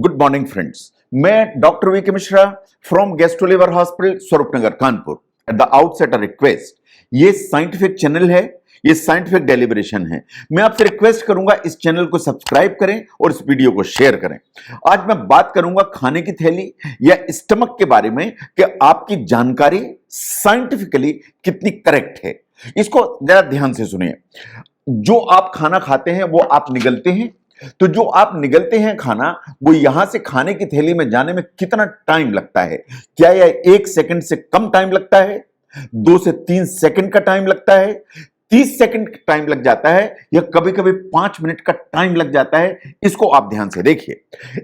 Good morning friends. मैं doctor V K. Mishra from gastro liver hospital Swaroopnagar Kanpur. At the outset a request, ये scientific channel है, ये scientific deliberation है। मैं आपसे रिक्वेस्ट करूंगा इस चैनल को सब्सक्राइब करें और इस वीडियो को शेयर करें। आज मैं बात करूंगा खाने की थैली या स्टमक के बारे में कि आपकी जानकारी साइंटिफिकली कितनी करेक्ट है। इसको जरा ध्यान से सुनिए। जो आप खाना खाते हैं वो आप निगलते हैं, तो जो आप निगलते हैं खाना, वो यहां से खाने की थैली में जाने में कितना टाइम लगता है? क्या यह 1 सेकंड से कम टाइम लगता है? 2 से 3 सेकंड का टाइम लगता है? 30 सेकंड का टाइम लग जाता है या कभी कभी 5 मिनट का टाइम लग जाता है? इसको आप ध्यान से देखिए।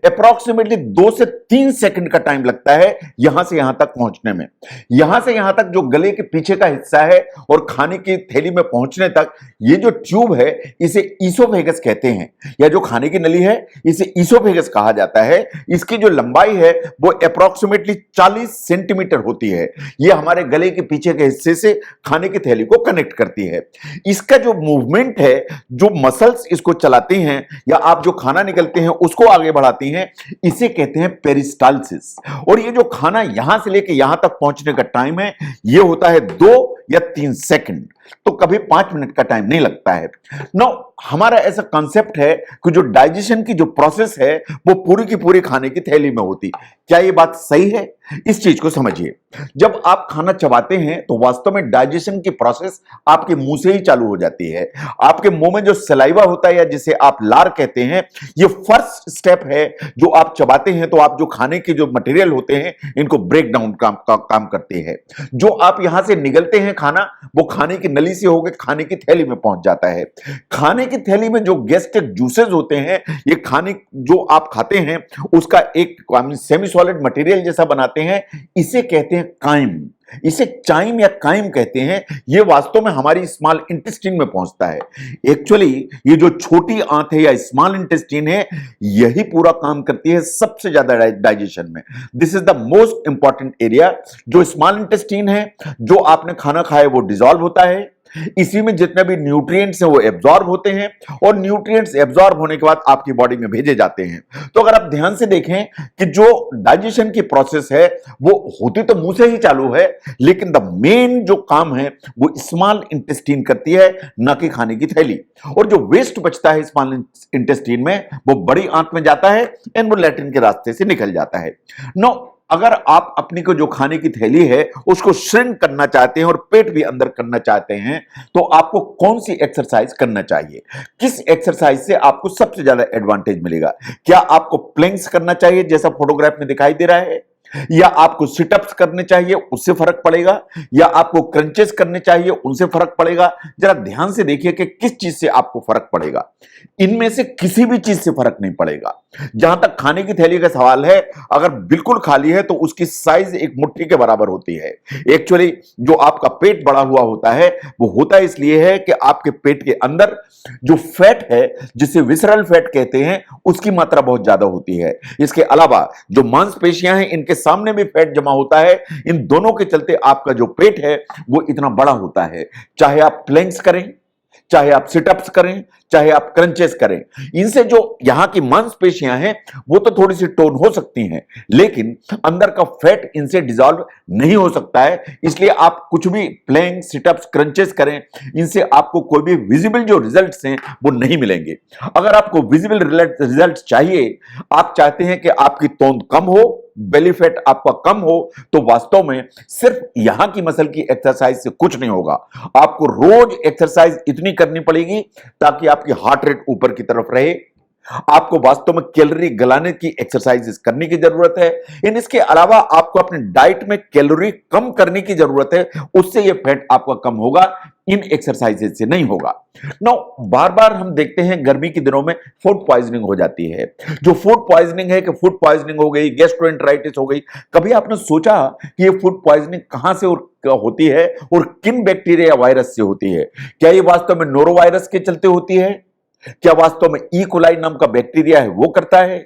अप्रोक्सीमेटली 2 से 3 सेकंड का टाइम लगता है यहां से यहां तक पहुंचने में। यहां से यहां तक जो गले के पीछे का हिस्सा है और खाने की थैली में पहुंचने तक, ये जो ट्यूब है इसे ईसोफेगस कहते हैं, या जो खाने की नली है इसे ईसोफेगस कहा जाता है। इसकी जो लंबाई है वो अप्रोक्सीमेटली 40 सेंटीमीटर होती है। ये हमारे गले के पीछे के हिस्से से खाने की थैली को कनेक्ट करती है। इसका जो मूवमेंट है, जो मसल्स इसको चलाते हैं या आप जो खाना निकलते हैं उसको आगे बढ़ाती हैं, इसे कहते हैं पेरिस्टालसिस। और ये जो खाना यहां से लेके यहां तक पहुंचने का टाइम है, ये होता है 2 या 3 सेकंड, तो कभी 5 मिनट का टाइम नहीं लगता है। नो, हमारा ऐसा कॉन्सेप्ट है कि जो डाइजेशन की जो प्रोसेस है वो पूरी की पूरी खाने की थैली में होती। क्या ये बात सही है? इस चीज को समझिए। जब आप खाना चबाते हैं तो वास्तव में डाइजेशन की प्रोसेस आपके मुंह से ही चालू हो जाती है। आपके मुंह में जो सलाइवा होता है या जिसे आप लार कहते हैं, ये फर्स्ट स्टेप है। जो आप चबाते हैं तो आप जो खाने के जो मटेरियल होते हैं इनको ब्रेक डाउन काम करते हैं। जो आप यहां से निगलते हैं खाना, वो खाने की नली से होकर खाने की थैली में पहुंच जाता है। खाने की थैली में जो गैस्ट्रिक जूसेस होते हैं, ये खाने जो आप खाते हैं उसका एक सेमी सॉलिड मटेरियल जैसा बनाते हैं, इसे कहते हैं काइम। इसे चाइम या काइम कहते हैं। ये वास्तव में हमारी स्मॉल इंटेस्टाइन में पहुंचता है। एक्चुअली ये जो छोटी आंत है या स्मॉल इंटेस्टाइन है, यही पूरा काम करती है सबसे ज्यादा डाइजेशन में। This is the most important area. जो स्मॉल इंटेस्टाइन है, जो आपने खाना खाया वो डिसॉल्व होता है, इसी में जितने भी न्यूट्रिएंट्स हैं वो एब्जॉर्ब होते हैं, और न्यूट्रिएंट्स एब्जॉर्ब होने के बाद आपकी बॉडी में भेजे जाते हैं। तो अगर आप ध्यान से देखें कि जो डाइजेशन की प्रोसेस है वो होती तो मुंह से ही चालू है, लेकिन द मेन जो काम है वो स्मॉल इंटेस्टाइन करती है, ना कि खाने की थैली। और जो वेस्ट बचता है स्मॉल इंटेस्टाइन में, वो बड़ी आंत में जाता है एंड वो लैट्रिन के रास्ते से निकल जाता है। नो, अगर आप अपनी को जो खाने की थैली है उसको श्रिंक करना चाहते हैं और पेट भी अंदर करना चाहते हैं, तो आपको कौन सी एक्सरसाइज करना चाहिए? किस एक्सरसाइज से आपको सबसे ज्यादा एडवांटेज मिलेगा? क्या आपको प्लैंक्स करना चाहिए जैसा फोटोग्राफ में दिखाई दे रहा है, या आपको सिटअप्स करने चाहिए, उससे फर्क पड़ेगा, या आपको क्रंचेस करने चाहिए, उनसे फर्क पड़ेगा? जरा ध्यान से देखिए कि किस चीज से आपको फर्क पड़ेगा। इनमें से किसी भी चीज से फर्क नहीं पड़ेगा। जहां तक खाने की थैली का सवाल है, अगर बिल्कुल खाली है तो उसकी साइज एक मुट्ठी के बराबर होती है। एक्चुअली जो आपका पेट बड़ा हुआ होता है वो होता इसलिए है कि आपके पेट के अंदर जो फैट है, जिसे विसरल फैट कहते हैं, उसकी मात्रा बहुत ज्यादा होती है। इसके अलावा जो मांसपेशियां हैं, इनके सामने भी फैट जमा होता है। इन दोनों के चलते आपका जो पेट है वो इतना बड़ा होता है। चाहे आप प्लैंक्स करें, चाहे आप सिटअप्स करें, चाहे आप क्रंचेस करें, इनसे जो यहां की मांसपेशियां हैं वो तो थोड़ी सी टोन हो सकती हैं, लेकिन अंदर का फैट इनसे डिसॉल्व नहीं हो सकता है। इसलिए आप कुछ भी प्लैंक, सिटअप्स, क्रंचेस करें, इनसे आपको कोई भी विजिबल जो रिजल्ट्स हैं वो नहीं मिलेंगे। अगर आपको विजिबल रिजल्ट चाहिए, आप चाहते हैं कि आपकी तोंद कम हो, बेली फैट आपका कम हो, तो वास्तव में सिर्फ यहां की मसल की एक्सरसाइज से कुछ नहीं होगा। आपको रोज एक्सरसाइज इतनी करनी पड़ेगी ताकि आपकी हार्ट रेट ऊपर की तरफ रहे। आपको वास्तव में कैलोरी गलाने की एक्सरसाइजेस करने की जरूरत है। इसके अलावा आपको अपने डाइट में कैलोरी कम करने की जरूरत है, उससे यह फैट आपका कम होगा, इन एक्सरसाइजेस से नहीं होगा। नो, बार बार हम देखते हैं गर्मी के दिनों में फूड पॉइजनिंग हो जाती है। जो फूड पॉइजनिंग है कि फूड पॉइजनिंग हो गई, गैस्ट्रोएंटेराइटिस हो गई, कभी आपने सोचा कि ये फूड पॉइजनिंग कहां से होती है और किन बैक्टीरिया या वायरस से होती है? क्या ये वास्तव में नोरोवायरस के चलते होती है? क्या वास्तव में ई कोलाई नाम का बैक्टीरिया है वो करता है,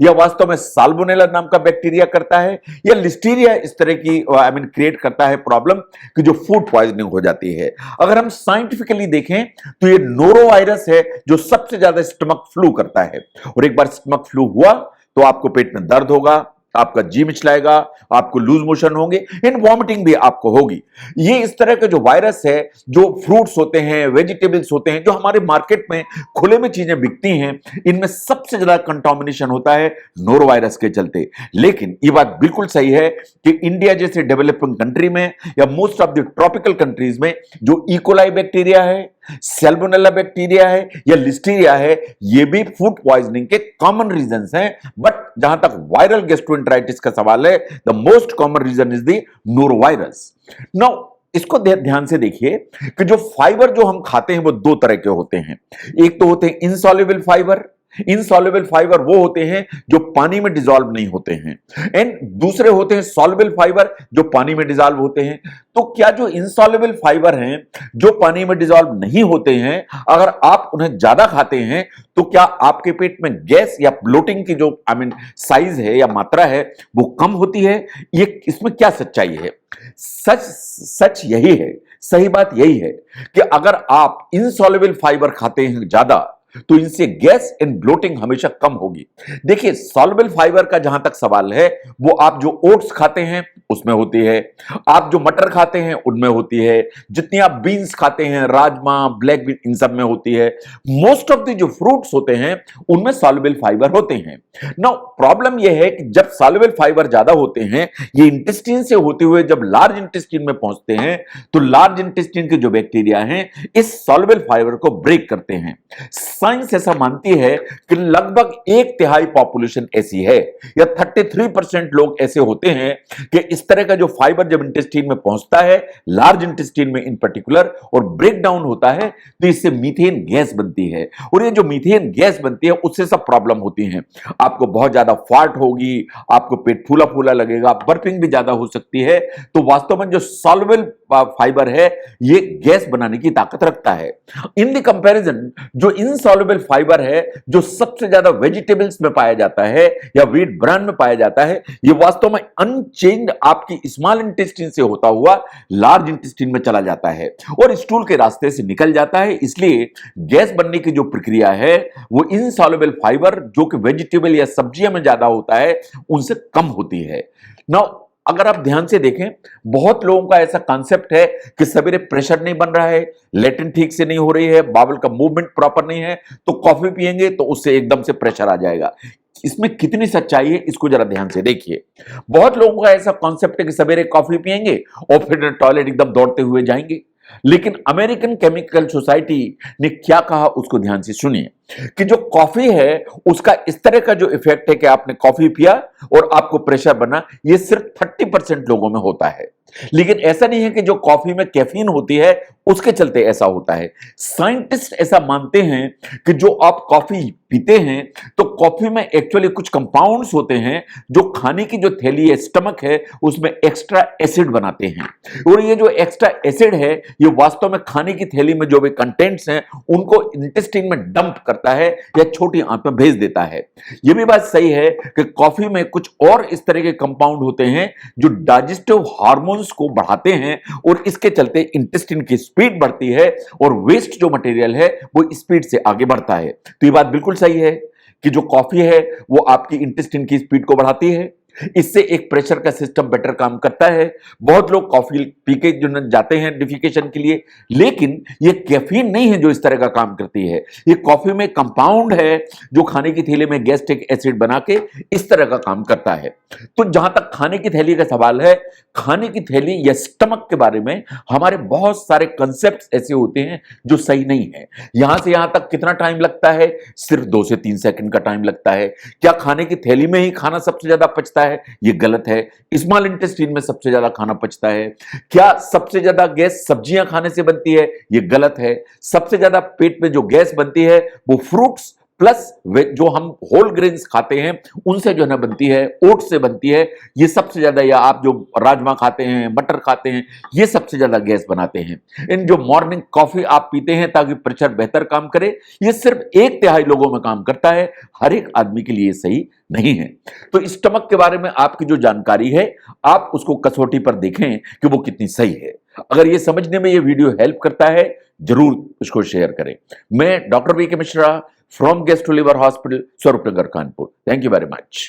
या वास्तव में साल्मोनेला नाम का बैक्टीरिया करता है, या लिस्टीरिया इस तरह की क्रिएट करता है प्रॉब्लम कि जो फूड पॉइजनिंग हो जाती है? अगर हम साइंटिफिकली देखें तो ये नोरोवायरस है जो सबसे ज्यादा स्टमक फ्लू करता है। और एक बार स्टमक फ्लू हुआ तो आपको पेट में दर्द होगा, आपका जी मिचलाएगा, आपको लूज मोशन होंगे, इन वॉमिटिंग भी आपको होगी। ये इस तरह के जो वायरस है, जो फ्रूट्स होते हैं, वेजिटेबल्स होते हैं, जो हमारे मार्केट में खुले में चीजें बिकती हैं, इनमें सबसे ज्यादा कंटामिनेशन होता है नोरो वायरस के चलते। लेकिन ये बात बिल्कुल सही है कि इंडिया जैसे डेवलपिंग कंट्री में या most of the tropical countries में जो इकोलाई बैक्टीरिया है, सैल्मोनेला बैक्टीरिया है या लिस्टीरिया है, ये भी फूड पॉइजनिंग के कॉमन रीजंस हैं। बट जहां तक वायरल गैस्ट्रोएंटेराइटिस का सवाल है, the most common reason is the norovirus. Now इसको ध्यान से देखिए कि जो फाइबर जो हम खाते हैं वो दो तरह के होते हैं। एक तो होते हैं इनसॉल्युबल फाइबर। इनसॉल्युबल फाइबर वो होते हैं जो पानी में डिसॉल्व नहीं होते हैं, एंड दूसरे होते हैं सॉल्युबल फाइबर जो पानी में डिसॉल्व होते हैं। तो क्या जो इनसॉल्युबल फाइबर हैं, जो पानी में डिसॉल्व नहीं होते हैं, अगर आप उन्हें ज्यादा खाते हैं तो क्या आपके पेट में गैस या ब्लोटिंग की जो साइज है या मात्रा है वो कम होती है? ये इसमें क्या सच्चाई है? सच यही है, सही बात यही है कि अगर आप इनसॉल्युबल फाइबर खाते हैं ज्यादा तो इनसे गैस एंड ब्लोटिंग हमेशा कम होगी। देखिए, सॉल्युबल फाइबर का जहां तक सवाल है, वो आप जो ओट्स खाते हैं उसमें होती है, आप जो मटर खाते हैं उनमें होती है, जितनी आप बीन्स खाते हैं, राजमा, ब्लैक बीन, इन सब में होती है। मोस्ट ऑफ द जो फ्रूट्स होते हैं उनमें सॉल्युबल फाइबर होते हैं। नाउ प्रॉब्लम यह है कि जब सॉल्युबल फाइबर ज्यादा होते हैं, ये इंटेस्टाइन से होते हुए जब लार्ज इंटेस्टाइन में पहुंचते हैं, तो लार्ज इंटेस्टाइन के जो बैक्टीरिया हैं इस सॉल्युबल फाइबर को ब्रेक करते हैं। साइंस ऐसा मानती है कि लगभग 1/3 पॉपुलेशन ऐसी है, या 33% लोग ऐसे होते हैं कि इस तरह का जो फाइबर जब इंटेस्टाइन में पहुंचता है, लार्ज इंटेस्टाइन में इन पर्टिकुलर, और ब्रेक डाउन होता है, तो इससे मीथेन गैस बनती है। और ये जो मीथेन गैस बनती है उससे सब प्रॉब्लम होती है। आपको बहुत ज्यादा फाट होगी, आपको पेट फूला फूला लगेगा, बर्पिंग भी ज्यादा हो सकती है। तो वास्तव में जो सॉल्युबल फाइबर है ये गैस बनाने की ताकत रखता है। इन द कंपैरिजन जो इनसॉल्युबल फाइबर है, जो सबसे ज्यादा वेजिटेबल्स में पाया जाता है या व्हीट ब्रान में पाया जाता है, ये वास्तव में अनचेंज्ड आपकी स्मॉल इंटेस्टाइन से होता हुआ लार्ज इंटेस्टाइन में चला जाता है और स्टूल के रास्ते से निकल जाता है। इसलिए गैस बनने की जो प्रक्रिया है वो इनसॉल्युबल फाइबर जो कि वेजिटेबल या सब्जियों में ज्यादा होता है उनसे कम होती है। नाउ अगर आप ध्यान से देखें, बहुत लोगों का ऐसा कॉन्सेप्ट है कि सवेरे प्रेशर नहीं बन रहा है, लेटिन ठीक से नहीं हो रही है, बावल का मूवमेंट प्रॉपर नहीं है, तो कॉफी पिएंगे तो उससे एकदम से प्रेशर आ जाएगा। इसमें कितनी सच्चाई है इसको जरा ध्यान से देखिए। बहुत लोगों का ऐसा कॉन्सेप्ट है कि सवेरे कॉफी पिएंगे और फिर टॉयलेट एकदम दौड़ते हुए जाएंगे। लेकिन अमेरिकन केमिकल सोसाइटी ने क्या कहा उसको ध्यान से सुनिए कि जो कॉफी है उसका इस तरह का जो इफेक्ट है कि आपने कॉफी पिया और आपको प्रेशर बना, ये सिर्फ 30% लोगों में होता है। लेकिन ऐसा नहीं है कि जो कॉफी में कैफीन होती है उसके चलते ऐसा होता है। साइंटिस्ट ऐसा मानते हैं कि जो आप कॉफी पीते हैं तो कॉफी में एक्चुअली कुछ कंपाउंड्स होते हैं जो खाने की जो थैली है, स्टमक है, उसमें एक्स्ट्रा एसिड बनाते हैं। और ये जो एक्स्ट्रा एसिड है ये वास्तव में खाने की थैली में जो भी कंटेंट्स हैं उनको इंटेस्टाइन में डंप करता है या छोटी आंत में भेज देता है। यह भी बात सही है कि कॉफी में कुछ और इस तरह के कंपाउंड होते हैं जो डाइजेस्टिव हार्मोन्स को बढ़ाते हैं और इसके चलते इंटेस्टाइन की स्पीड बढ़ती है और वेस्ट जो मटेरियल है वो स्पीड से आगे बढ़ता है। तो ये बात बिल्कुल सही है कि जो कॉफी है वो आपकी इंटेस्टाइन की स्पीड को बढ़ाती है, इससे एक प्रेशर का सिस्टम बेटर काम करता है। बहुत लोग कॉफी पी के जो जाते हैं डिफिकेशन के लिए, लेकिन ये कैफीन नहीं है जो इस तरह का काम करती है, ये कॉफी में कंपाउंड है जो खाने की थैली में गैस्ट्रिक एसिड बना के इस तरह का काम करता है। तो जहां तक खाने की थैली का सवाल है, खाने की थैली या स्टमक के बारे में हमारे बहुत सारे कंसेप्ट ऐसे होते हैं जो सही नहीं है। यहां से यहां तक कितना टाइम लगता है? सिर्फ 2 से 3 सेकंड का टाइम लगता है। क्या खाने की थैली में ही खाना सबसे ज्यादा पचता है? ये गलत है। स्मॉल इंटेस्टाइन में सबसे ज्यादा खाना पचता है। क्या सबसे ज्यादा गैस सब्जियां खाने से बनती है? ये गलत है। सबसे ज्यादा पेट में जो गैस बनती है वो फ्रूट्स प्लस जो हम होल ग्रेन्स खाते हैं उनसे जो है ना बनती है, ओट से बनती है। ये सबसे ज्यादा, या आप जो राजमा खाते हैं, मटर खाते हैं, ये सबसे ज्यादा गैस बनाते हैं। इन जो मॉर्निंग कॉफी आप पीते हैं ताकि प्रेशर बेहतर काम करे, ये सिर्फ 1/3 लोगों में काम करता है, हर एक आदमी के लिए सही नहीं है। तो स्टमक के बारे में आपकी जो जानकारी है आप उसको कसौटी पर देखें कि वो कितनी सही है। अगर ये समझने में ये वीडियो हेल्प करता है जरूर उसको शेयर करें। मैं डॉक्टर वी के Mishra from Guest to Liver Hospital, Swaroopnagar, Kanpur. Thank you very much.